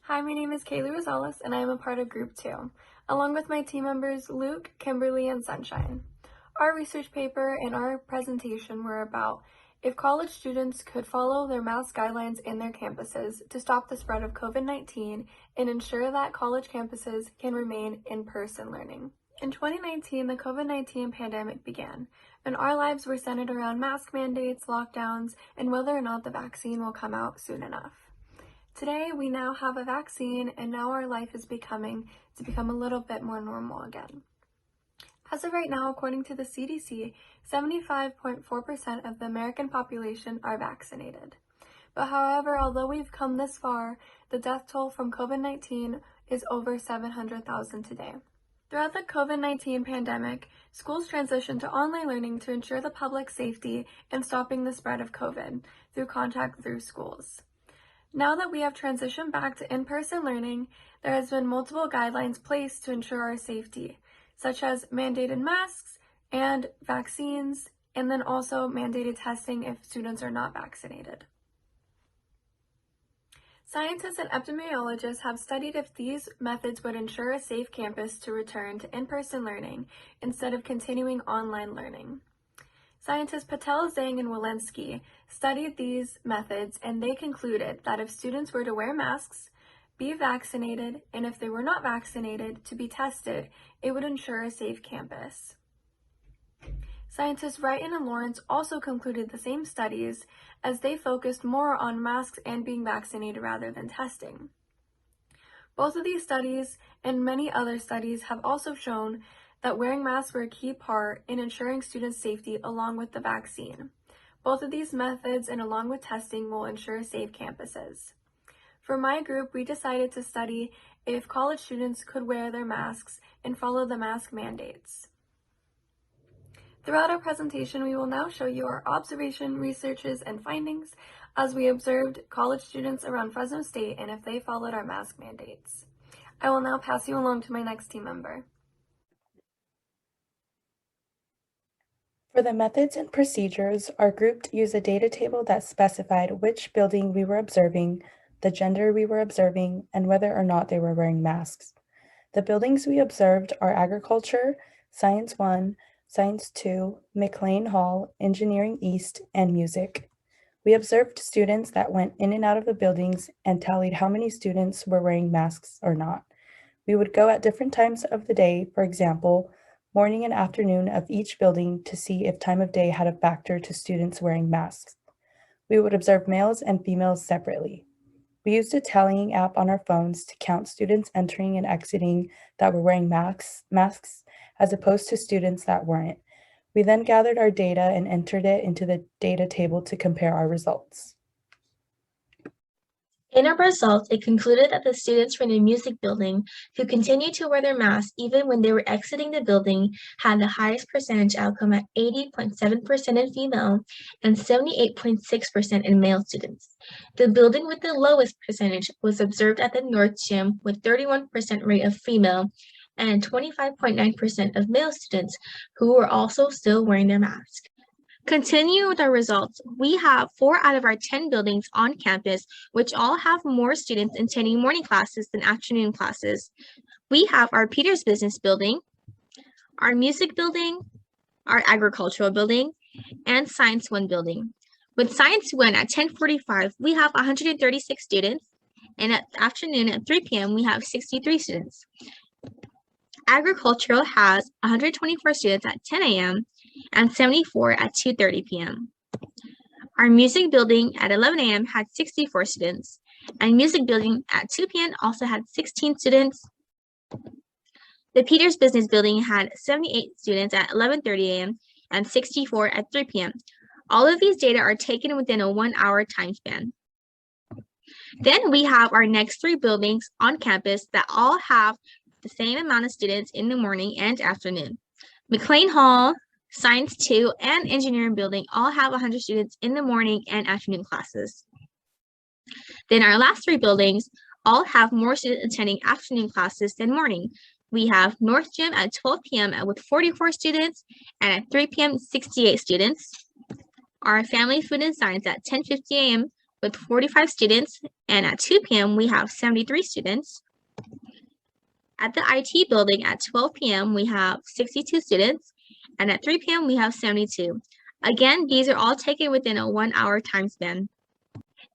Hi, my name is Kaylee Rosales, and I am a part of Group 2, along with my team members Luke, Kimberly, and Sunshine. Our research paper and our presentation were about if college students could follow their mask guidelines in their campuses to stop the spread of COVID-19 and ensure that college campuses can remain in-person learning. In 2019, the COVID-19 pandemic began, and our lives were centered around mask mandates, lockdowns, and whether or not the vaccine will come out soon enough. Today, we now have a vaccine, and now our life is become a little bit more normal again. As of right now, according to the CDC, 75.4% of the American population are vaccinated. But however, although we've come this far, the death toll from COVID-19 is over 700,000 today. Throughout the COVID-19 pandemic, schools transitioned to online learning to ensure the public safety and stopping the spread of COVID through contact through schools. Now that we have transitioned back to in-person learning, there has been multiple guidelines placed to ensure our safety, such as mandated masks and vaccines, and then also mandated testing if students are not vaccinated. Scientists and epidemiologists have studied if these methods would ensure a safe campus to return to in-person learning instead of continuing online learning. Scientists Patel, Zhang, and Walensky studied these methods, and they concluded that if students were to wear masks, be vaccinated, and if they were not vaccinated, to be tested, it would ensure a safe campus. Scientists Wright and Lawrence also concluded the same studies, as they focused more on masks and being vaccinated rather than testing. Both of these studies and many other studies have also shown that wearing masks were a key part in ensuring students' safety along with the vaccine. Both of these methods and along with testing will ensure safe campuses. For my group, we decided to study if college students could wear their masks and follow the mask mandates. Throughout our presentation, we will now show you our observation, researches, and findings as we observed college students around Fresno State and if they followed our mask mandates. I will now pass you along to my next team member. For the methods and procedures, our group used a data table that specified which building we were observing, the gender we were observing, and whether or not they were wearing masks. The buildings we observed are Agriculture, Science 1, Science 2, McLean Hall, Engineering East, and Music. We observed students that went in and out of the buildings and tallied how many students were wearing masks or not. We would go at different times of the day, for example, morning and afternoon of each building to see if time of day had a factor to students wearing masks. We would observe males and females separately. We used a tallying app on our phones to count students entering and exiting that were wearing masks as opposed to students that weren't. We then gathered our data and entered it into the data table to compare our results. In our results, it concluded that the students from the music building who continued to wear their masks even when they were exiting the building had the highest percentage outcome at 80.7% in female and 78.6% in male students. The building with the lowest percentage was observed at the North Gym with 31% rate of female and 25.9% of male students who were also still wearing their masks. Continuing with our results, we have 4 out of our 10 buildings on campus, which all have more students attending morning classes than afternoon classes. We have our Peters Business Building, our Music Building, our Agricultural Building, and Science 1 Building. With Science 1 at 10:45, we have 136 students, and at afternoon at 3 p.m., we have 63 students. Agricultural has 124 students at 10 a.m. and 74 at 2:30 p.m. Our music building at 11 a.m. had 64 students, and music building at 2 p.m. also had 16 students. The Peters Business Building had 78 students at 11:30 a.m. and 64 at 3 p.m. All of these data are taken within a 1-hour time span. Then we have our next 3 buildings on campus that all have the same amount of students in the morning and afternoon. McLean Hall, Science 2, and Engineering Building all have 100 students in the morning and afternoon classes. Then our last 3 buildings all have more students attending afternoon classes than morning. We have North Gym at 12 p.m. with 44 students, and at 3 p.m., 68 students. Our Family Food and Science at 10:50 a.m. with 45 students, and at 2 p.m. we have 73 students. At the IT building at 12 p.m. we have 62 students, and at 3 p.m. we have 72. Again, these are all taken within a 1-hour time span.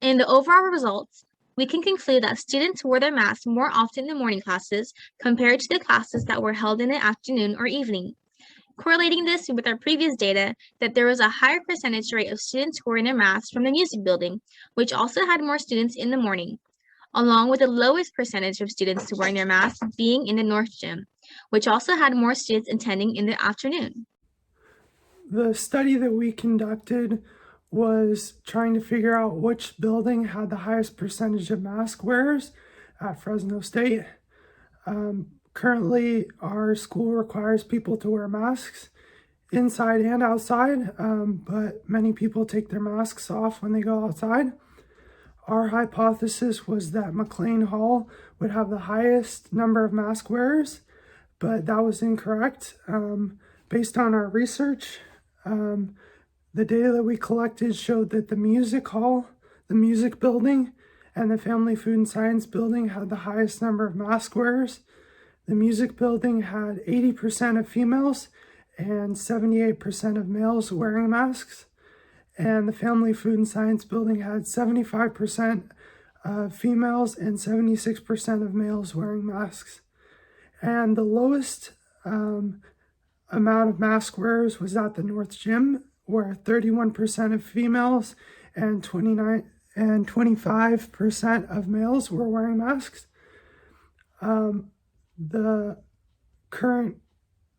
In the overall results, we can conclude that students wore their masks more often in morning classes compared to the classes that were held in the afternoon or evening. Correlating this with our previous data, that there was a higher percentage rate of students wearing their masks from the music building, which also had more students in the morning, along with the lowest percentage of students wearing their masks being in the North Gym, which also had more students attending in the afternoon. The study that we conducted was trying to figure out which building had the highest percentage of mask wearers at Fresno State. Currently, our school requires people to wear masks inside and outside, but many people take their masks off when they go outside. Our hypothesis was that McLean Hall would have the highest number of mask wearers, but that was incorrect. Based on our research, the data that we collected showed that the music hall, the music building, and the family food and science building had the highest number of mask wearers. The music building had 80% of females and 78% of males wearing masks. And the family food and science building had 75% of females and 76% of males wearing masks. And the lowest amount of mask wearers was at the North Gym, where 31% of females and 25% of males were wearing masks. The current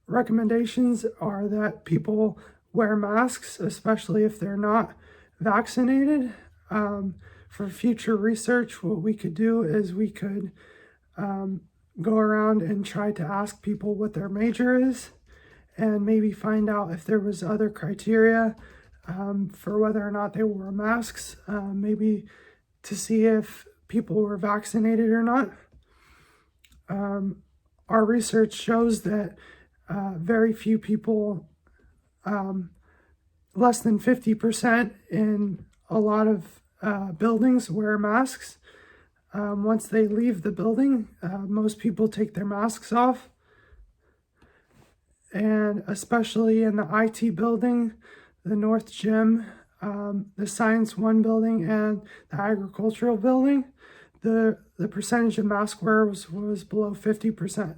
recommendations are that people wear masks, especially if they're not vaccinated. For future research, what we could do is we could go around and try to ask people what their major is, and maybe find out if there was other criteria for whether or not they wore masks, maybe to see if people were vaccinated or not. Our research shows that very few people, less than 50% in a lot of buildings, wear masks. Once they leave the building, most people take their masks off. And especially in the IT building, the North Gym, the Science 1 building, and the agricultural building, the percentage of mask wearers was below 50%.